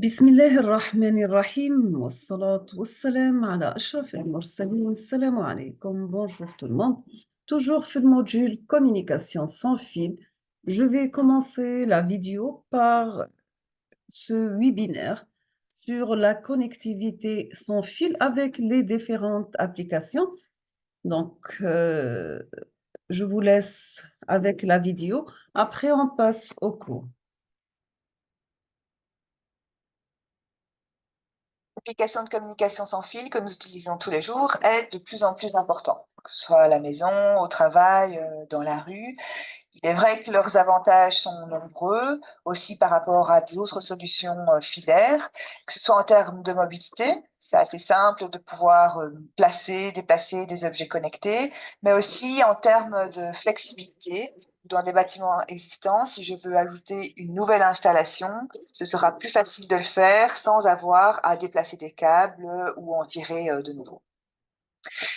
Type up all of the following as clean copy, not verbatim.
بسم الله الرحمن الرحيم والصلاة والسلام على أشرف المرسلين. السلام عليكم. Bonjour tout le monde. Toujours في le module communication sans fil. Je vais commencer la vidéo par ce webinaire sur la connectivité sans fil avec les différentes applications. Donc, je vous laisse avec la vidéo. Après, on passe au cours. L'application de communication sans fil que nous utilisons tous les jours est de plus en plus importante, que ce soit à la maison, au travail, dans la rue. Il est vrai que leurs avantages sont nombreux, aussi par rapport à d'autres solutions filaires, que ce soit en termes de mobilité, c'est assez simple de pouvoir placer, déplacer des objets connectés, mais aussi en termes de flexibilité. Dans des bâtiments existants, si je veux ajouter une nouvelle installation, ce sera plus facile de le faire sans avoir à déplacer des câbles ou en tirer de nouveau.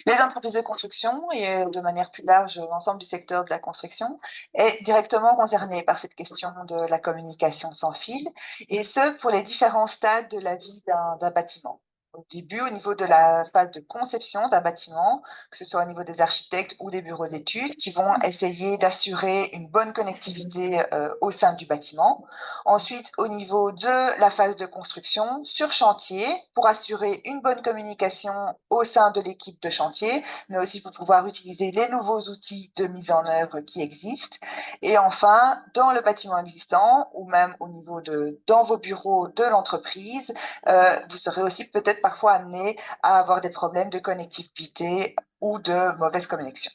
Les entreprises de construction et de manière plus large, l'ensemble du secteur de la construction est directement concerné par cette question de la communication sans fil, et ce pour les différents stades de la vie d'un bâtiment. Au début, au niveau de la phase de conception d'un bâtiment, que ce soit au niveau des architectes ou des bureaux d'études, qui vont essayer d'assurer une bonne connectivité au sein du bâtiment. Ensuite, au niveau de la phase de construction sur chantier, pour assurer une bonne communication au sein de l'équipe de chantier, mais aussi pour pouvoir utiliser les nouveaux outils de mise en œuvre qui existent. Et enfin, dans le bâtiment existant, ou même au niveau dans vos bureaux de l'entreprise, vous serez aussi peut-être parfois amené à avoir des problèmes de connectivité ou de mauvaise connexion.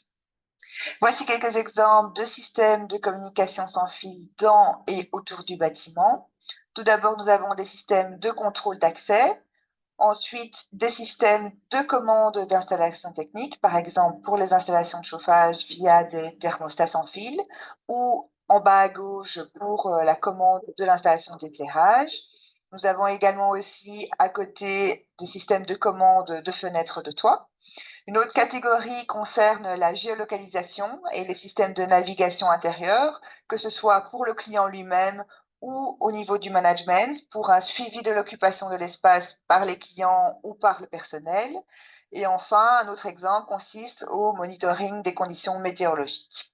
Voici quelques exemples de systèmes de communication sans fil dans et autour du bâtiment. Tout d'abord, nous avons des systèmes de contrôle d'accès. Ensuite, des systèmes de commande d'installation technique, par exemple pour les installations de chauffage via des thermostats sans fil, ou en bas à gauche pour la commande de l'installation d'éclairage. Nous avons également aussi à côté des systèmes de commande de fenêtres de toit. Une autre catégorie concerne la géolocalisation et les systèmes de navigation intérieure, que ce soit pour le client lui-même ou au niveau du management, pour un suivi de l'occupation de l'espace par les clients ou par le personnel. Et enfin, un autre exemple consiste au monitoring des conditions météorologiques.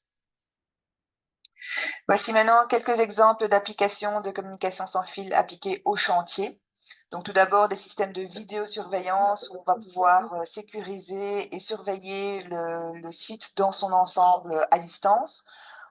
Voici maintenant quelques exemples d'applications de communication sans fil appliquées au chantier. Donc tout d'abord, des systèmes de vidéosurveillance où on va pouvoir sécuriser et surveiller le site dans son ensemble à distance.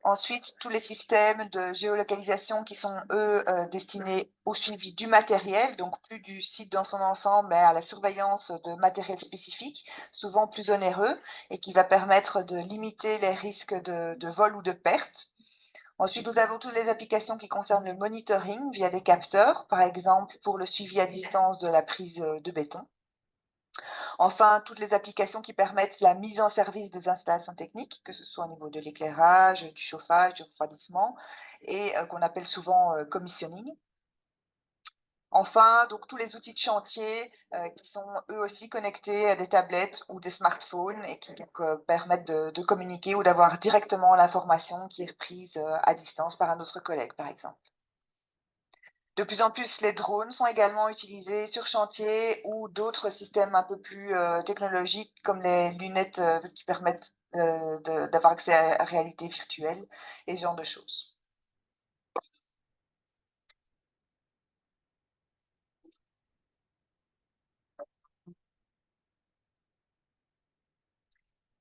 Ensuite, tous les systèmes de géolocalisation qui sont, eux, destinés au suivi du matériel, donc plus du site dans son ensemble, mais à la surveillance de matériel spécifique, souvent plus onéreux, et qui va permettre de limiter les risques de vol ou de perte. Ensuite, nous avons toutes les applications qui concernent le monitoring via des capteurs, par exemple pour le suivi à distance de la prise de béton. Enfin, toutes les applications qui permettent la mise en service des installations techniques, que ce soit au niveau de l'éclairage, du chauffage, du refroidissement, et qu'on appelle souvent commissioning. Enfin, donc tous les outils de chantier qui sont eux aussi connectés à des tablettes ou des smartphones et qui donc permettent de communiquer ou d'avoir directement l'information qui est reprise à distance par un autre collègue, par exemple. De plus en plus, les drones sont également utilisés sur chantier ou d'autres systèmes un peu plus technologiques comme les lunettes qui permettent d'avoir accès à la réalité virtuelle et ce genre de choses.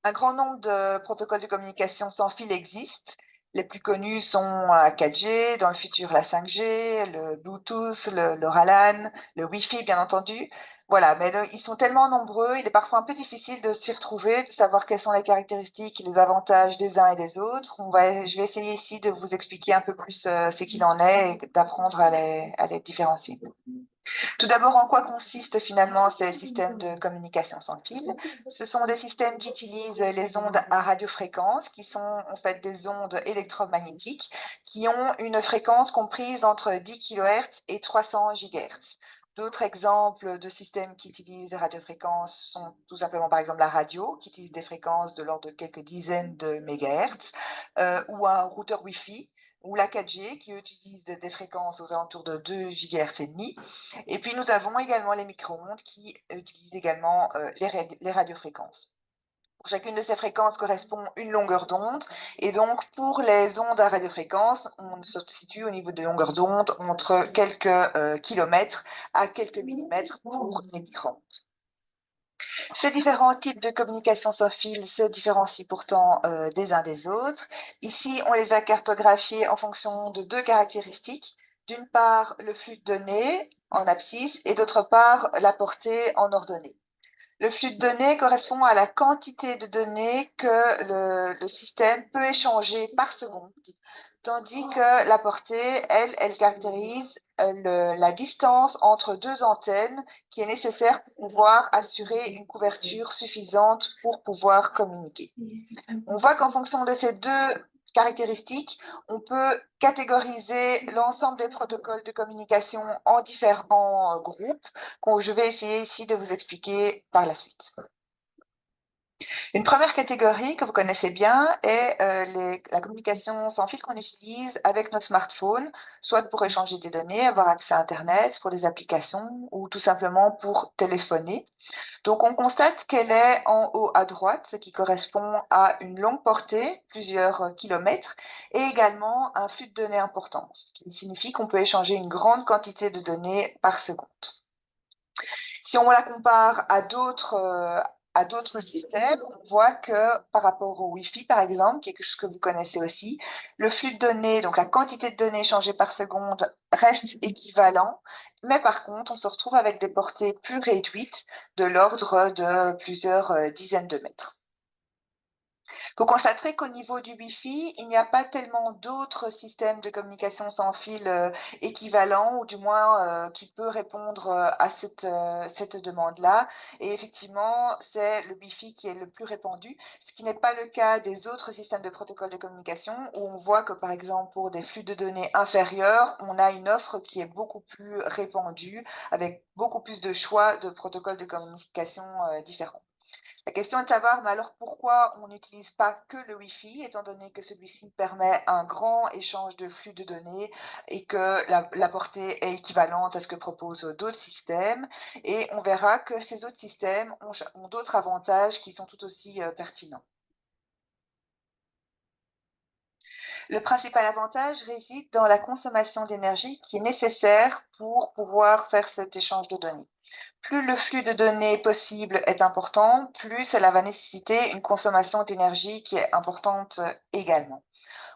Un grand nombre de protocoles de communication sans fil existent. Les plus connus sont la 4G, dans le futur la 5G, le Bluetooth, le LoRaWAN, le Wi-Fi bien entendu. Voilà, mais ils sont tellement nombreux, il est parfois un peu difficile de s'y retrouver, de savoir quelles sont les caractéristiques et les avantages des uns et des autres. Je vais essayer ici de vous expliquer un peu plus ce qu'il en est et d'apprendre à les différencier. Tout d'abord, en quoi consistent finalement ces systèmes de communication sans fil? Ce sont des systèmes qui utilisent les ondes à radiofréquence, qui sont en fait des ondes électromagnétiques, qui ont une fréquence comprise entre 10 kHz et 300 GHz. D'autres exemples de systèmes qui utilisent les radiofréquences sont tout simplement par exemple la radio, qui utilise des fréquences de l'ordre de quelques dizaines de mégahertz, ou un routeur Wi-Fi, ou la 4G qui utilise des fréquences aux alentours de 2 GHz et demi. Et puis nous avons également les micro-ondes qui utilisent également les radiofréquences. Pour chacune de ces fréquences correspond une longueur d'onde et donc pour les ondes à radiofréquence, on se situe au niveau des longueurs d'onde entre quelques kilomètres à quelques millimètres pour les micro-ondes. Ces différents types de communication sans fil se différencient pourtant des uns des autres. Ici, on les a cartographiés en fonction de deux caractéristiques. D'une part, le flux de données en abscisse et d'autre part, la portée en ordonnée. Le flux de données correspond à la quantité de données que le système peut échanger par seconde, tandis que la portée, elle caractérise la distance entre deux antennes qui est nécessaire pour pouvoir assurer une couverture suffisante pour pouvoir communiquer. On voit qu'en fonction de ces deux caractéristiques, on peut catégoriser l'ensemble des protocoles de communication en différents groupes, que je vais essayer ici de vous expliquer par la suite. Une première catégorie que vous connaissez bien est la communication sans fil qu'on utilise avec nos smartphones, soit pour échanger des données, avoir accès à Internet, pour des applications ou tout simplement pour téléphoner. Donc, on constate qu'elle est en haut à droite, ce qui correspond à une longue portée, plusieurs kilomètres, et également un flux de données important, ce qui signifie qu'on peut échanger une grande quantité de données par seconde. Si on la compare à d'autres systèmes, on voit que par rapport au Wi-Fi, par exemple, quelque chose que vous connaissez aussi, le flux de données, donc la quantité de données échangées par seconde reste équivalent, mais par contre, on se retrouve avec des portées plus réduites de l'ordre de plusieurs dizaines de mètres. Vous constaterez qu'au niveau du Wi-Fi, il n'y a pas tellement d'autres systèmes de communication sans fil équivalents, ou du moins qui peut répondre à cette demande-là. Et effectivement, c'est le Wi-Fi qui est le plus répandu, ce qui n'est pas le cas des autres systèmes de protocole de communication, où on voit que, par exemple, pour des flux de données inférieurs, on a une offre qui est beaucoup plus répandue, avec beaucoup plus de choix de protocoles de communication différents. La question est de savoir, mais alors pourquoi on n'utilise pas que le Wi-Fi, étant donné que celui-ci permet un grand échange de flux de données et que la portée est équivalente à ce que proposent d'autres systèmes. Et on verra que ces autres systèmes ont d'autres avantages qui sont tout aussi pertinents. Le principal avantage réside dans la consommation d'énergie qui est nécessaire pour pouvoir faire cet échange de données. Plus le flux de données possible est important, plus cela va nécessiter une consommation d'énergie qui est importante également.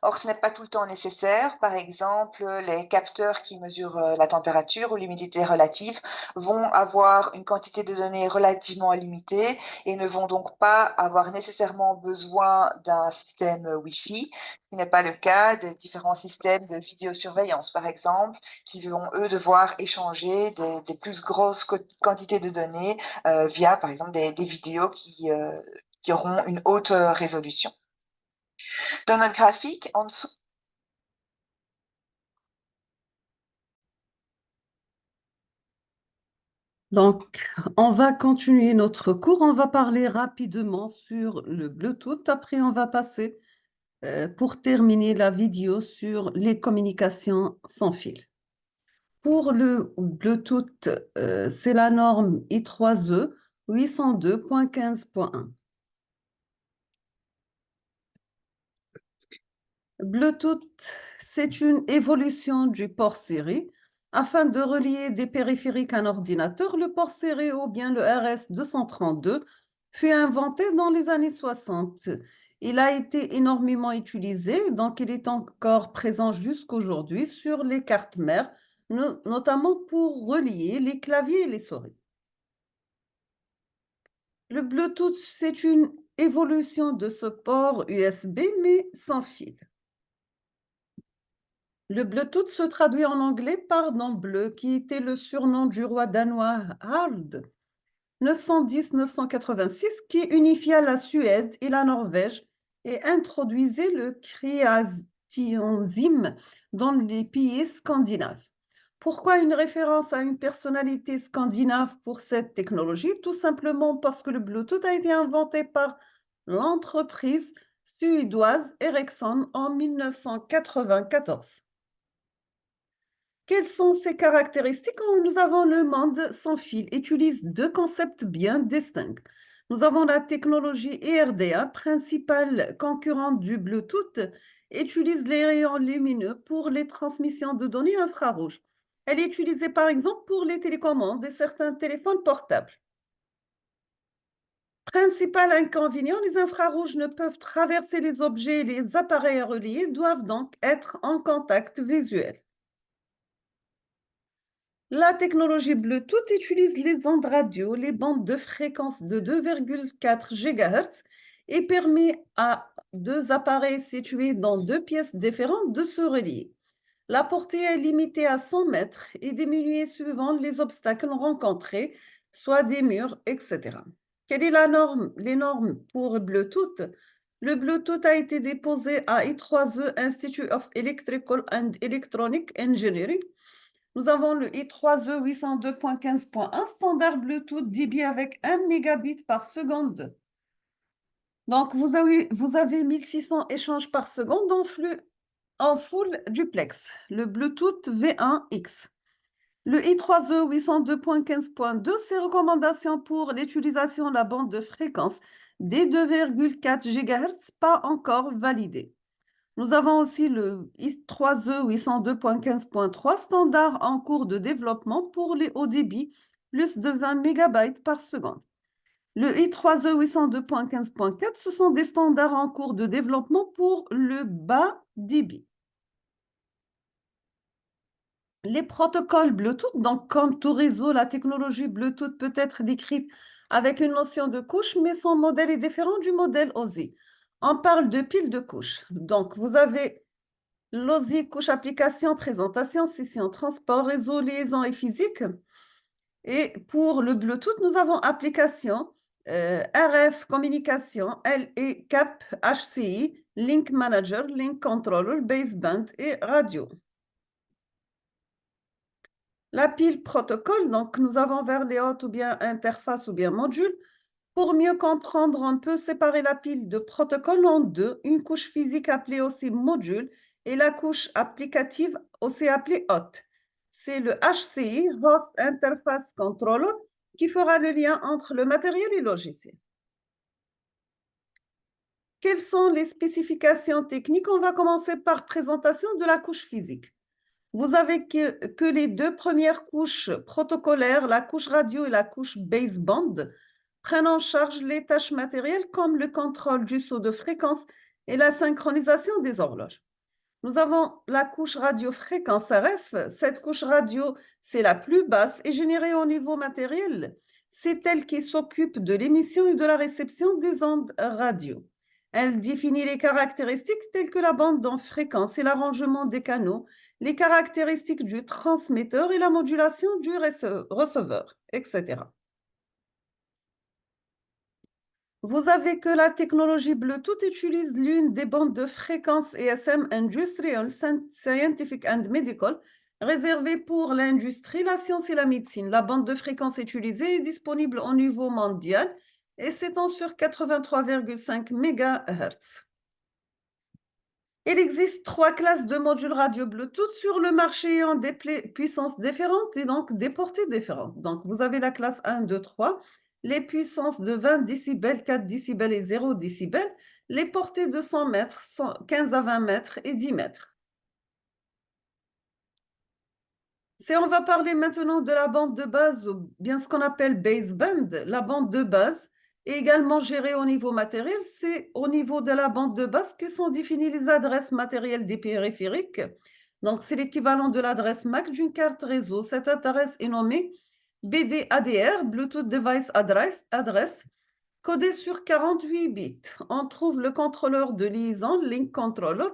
Or, ce n'est pas tout le temps nécessaire. Par exemple, les capteurs qui mesurent la température ou l'humidité relative vont avoir une quantité de données relativement limitée et ne vont donc pas avoir nécessairement besoin d'un système Wi-Fi, ce qui n'est pas le cas des différents systèmes de vidéosurveillance, par exemple, qui vont, eux, devoir échanger des plus grosses quantités de données via, par exemple, des vidéos qui auront une haute résolution. Dans notre graphique, en dessous, Donc, on va continuer notre cours. On va parler rapidement sur le Bluetooth. Après, on va passer, pour terminer la vidéo, sur les communications sans fil. Pour le Bluetooth, c'est la norme I3E 802.15.1. Bluetooth, c'est une évolution du port série. Afin de relier des périphériques à un ordinateur, le port serré ou bien le RS-232 fut inventé dans les années 60. Il a été énormément utilisé, donc il est encore présent jusqu'aujourd'hui sur les cartes mères, notamment pour relier les claviers et les souris. Le Bluetooth, c'est une évolution de ce port USB, mais sans fil. Le Bluetooth se traduit en anglais par dent bleue, qui était le surnom du roi danois Harald 910-986, qui unifia la Suède et la Norvège et introduisait le créationisme dans les pays scandinaves. Pourquoi une référence à une personnalité scandinave pour cette technologie? Tout simplement parce que le Bluetooth a été inventé par l'entreprise suédoise Ericsson en 1994. Quelles sont ses caractéristiques? Nous avons le monde sans fil, utilise deux concepts bien distincts. Nous avons la technologie ERDA, principale concurrente du Bluetooth, utilise les rayons lumineux pour les transmissions de données infrarouges. Elle est utilisée par exemple pour les télécommandes et certains téléphones portables. Principal inconvénient, les infrarouges ne peuvent traverser les objets et les appareils reliés doivent donc être en contact visuel. La technologie Bluetooth utilise les ondes radio, les bandes de fréquence de 2,4 GHz et permet à deux appareils situés dans deux pièces différentes de se relier. La portée est limitée à 100 mètres et diminuée suivant les obstacles rencontrés, soit des murs, etc. Quelle est les normes pour Bluetooth? Le Bluetooth a été déposé à I3E, Institute of Electrical and Electronic Engineering. Nous avons le I3E 802.15.1, standard Bluetooth débit avec 1 mégabit par seconde. Donc, vous avez 1600 échanges par seconde en full duplex, le Bluetooth V1X. Le I3E 802.15.2, ses recommandations pour l'utilisation de la bande de fréquence des 2,4 GHz, pas encore validées. Nous avons aussi le I3E 802.15.3, standard en cours de développement pour les hauts débits, plus de 20 MB par seconde. Le I3E 802.15.4, ce sont des standards en cours de développement pour le bas débit. Les protocoles Bluetooth, donc comme tout réseau, la technologie Bluetooth peut être décrite avec une notion de couche, mais son modèle est différent du modèle OSI. On parle de piles de couches. Donc, vous avez l'OSI, couche application, présentation, session, transport, réseau, liaison et physique. Et pour le Bluetooth, nous avons application, RF, communication, LE, CAP, HCI, Link Manager, Link Controller, Baseband et radio. La pile protocole, donc nous avons vers les hautes ou bien interface ou bien module. Pour mieux comprendre, on peut séparer la pile de protocole en deux, une couche physique appelée aussi module et la couche applicative aussi appelée hôte. C'est le HCI, Host Interface Controller, qui fera le lien entre le matériel et le logiciel. Quelles sont les spécifications techniques? On va commencer par présentation de la couche physique. Vous avez que les deux premières couches protocolaires, la couche radio et la couche baseband, prennent en charge les tâches matérielles comme le contrôle du saut de fréquence et la synchronisation des horloges. Nous avons la couche radio-fréquence RF. Cette couche radio, c'est la plus basse et générée au niveau matériel. C'est elle qui s'occupe de l'émission et de la réception des ondes radio. Elle définit les caractéristiques telles que la bande en fréquence et l'arrangement des canaux, les caractéristiques du transmetteur et la modulation du receveur, etc. Vous avez que la technologie Bluetooth utilise l'une des bandes de fréquence ESM Industrial, Scientific and Medical, réservée pour l'industrie, la science et la médecine. La bande de fréquence utilisée est disponible au niveau mondial et s'étend sur 83,5 MHz. Il existe 3 classes de modules radio Bluetooth sur le marché ayant des puissances différentes et donc des portées différentes. Donc, vous avez la classe 1, 2, 3, les puissances de 20 décibels, 4 décibels et 0 décibels, les portées de 100 mètres, 15 à 20 mètres et 10 mètres. Si on va parler maintenant de la bande de base, ou bien ce qu'on appelle baseband, la bande de base est également gérée au niveau matériel. C'est au niveau de la bande de base que sont définies les adresses matérielles des périphériques. Donc, c'est l'équivalent de l'adresse MAC d'une carte réseau. Cette adresse est nommée BDADR, Bluetooth Device Address, codée sur 48 bits. On trouve le contrôleur de liaison, Link Controller.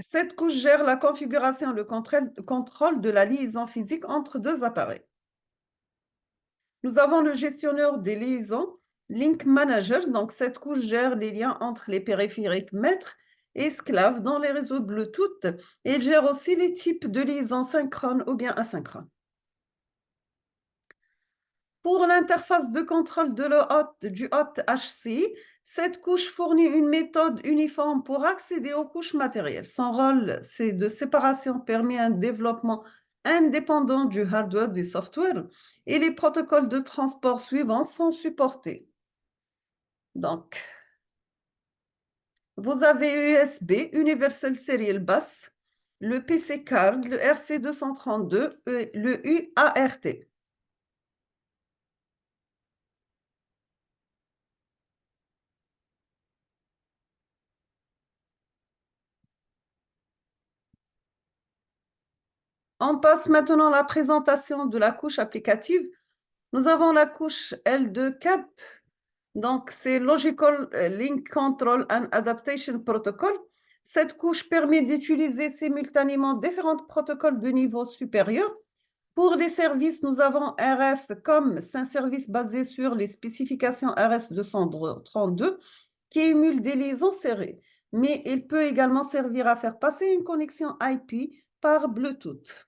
Cette couche gère la configuration et le contrôle de la liaison physique entre deux appareils. Nous avons le gestionnaire des liaisons, Link Manager. Donc, cette couche gère les liens entre les périphériques maîtres et esclaves dans les réseaux Bluetooth. Et il gère aussi les types de liaisons synchrones ou bien asynchrones. Pour l'interface de contrôle du hôte HCI, cette couche fournit une méthode uniforme pour accéder aux couches matérielles. Son rôle de séparation permet un développement indépendant du hardware, du software, et les protocoles de transport suivants sont supportés. Donc, vous avez USB, Universal Serial Bus, le PC Card, le RC232, le UART. On passe maintenant à la présentation de la couche applicative. Nous avons la couche L2CAP, donc c'est Logical Link Control and Adaptation Protocol. Cette couche permet d'utiliser simultanément différents protocoles de niveau supérieur. Pour les services, nous avons RF-COM, c'est un service basé sur les spécifications RS-232 qui émule des liaisons serrées, mais il peut également servir à faire passer une connexion IP par Bluetooth.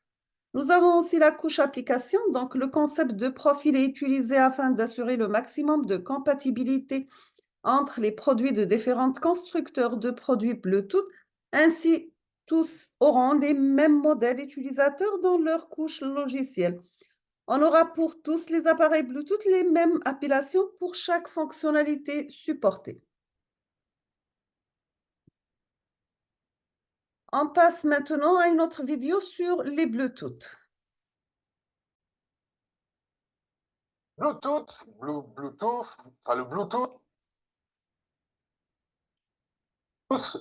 Nous avons aussi la couche application, donc le concept de profil est utilisé afin d'assurer le maximum de compatibilité entre les produits de différents constructeurs de produits Bluetooth. Ainsi, tous auront les mêmes modèles utilisateurs dans leur couche logicielle. On aura pour tous les appareils Bluetooth les mêmes appellations pour chaque fonctionnalité supportée. On passe maintenant à une autre vidéo sur les Bluetooth. Le Bluetooth,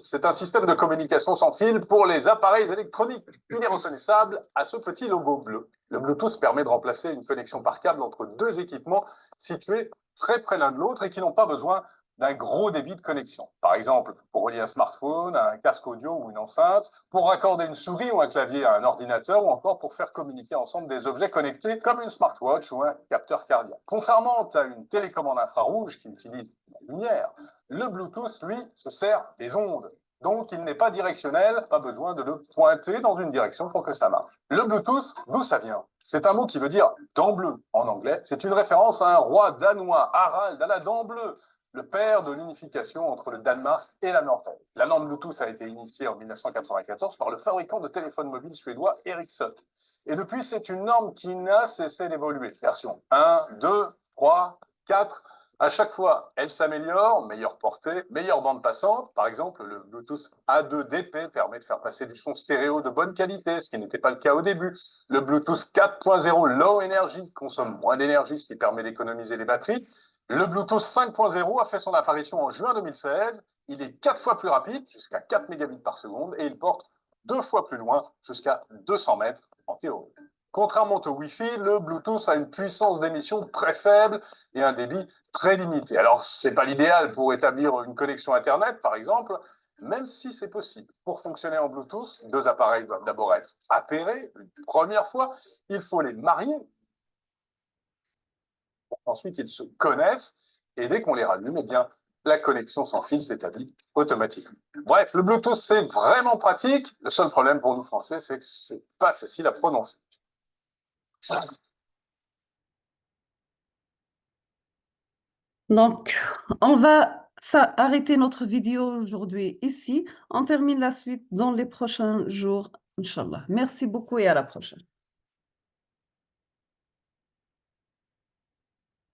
c'est un système de communication sans fil pour les appareils électroniques. Il est reconnaissable à ce petit logo bleu. Le Bluetooth permet de remplacer une connexion par câble entre deux équipements situés très près l'un de l'autre et qui n'ont pas besoin d'un gros débit de connexion. Par exemple, pour relier un smartphone à un casque audio ou une enceinte, pour raccorder une souris ou un clavier à un ordinateur, ou encore pour faire communiquer ensemble des objets connectés comme une smartwatch ou un capteur cardiaque. Contrairement à une télécommande infrarouge qui utilise la lumière, le Bluetooth, lui, se sert des ondes. Donc, il n'est pas directionnel, pas besoin de le pointer dans une direction pour que ça marche. Le Bluetooth, d'où ça vient? C'est un mot qui veut dire dent bleue en anglais. C'est une référence à un roi danois, Harald à la dent bleue, le père de l'unification entre le Danemark et la Norvège. La norme Bluetooth a été initiée en 1994 par le fabricant de téléphones mobiles suédois Ericsson. Et depuis, c'est une norme qui n'a cessé d'évoluer. Version 1, 2, 3, 4... À chaque fois, elle s'améliore, meilleure portée, meilleure bande passante. Par exemple, le Bluetooth A2DP permet de faire passer du son stéréo de bonne qualité, ce qui n'était pas le cas au début. Le Bluetooth 4.0 Low Energy consomme moins d'énergie, ce qui permet d'économiser les batteries. Le Bluetooth 5.0 a fait son apparition en juin 2016. Il est 4 fois plus rapide, jusqu'à 4 mégabits par seconde, et il porte 2 fois plus loin, jusqu'à 200 mètres en théorie. Contrairement au Wi-Fi, le Bluetooth a une puissance d'émission très faible et un débit très limité. Alors, ce n'est pas l'idéal pour établir une connexion Internet, par exemple, même si c'est possible. Pour fonctionner en Bluetooth, deux appareils doivent d'abord être appairés une première fois. Il faut les marier. Ensuite, ils se connaissent et dès qu'on les rallume, eh bien, la connexion sans fil s'établit automatiquement. Bref, le Bluetooth, c'est vraiment pratique. Le seul problème pour nous Français, c'est que c'est pas facile à prononcer. Donc, on va arrêter notre vidéo aujourd'hui ici. On termine la suite dans les prochains jours, Inch'Allah. Merci beaucoup et à la prochaine.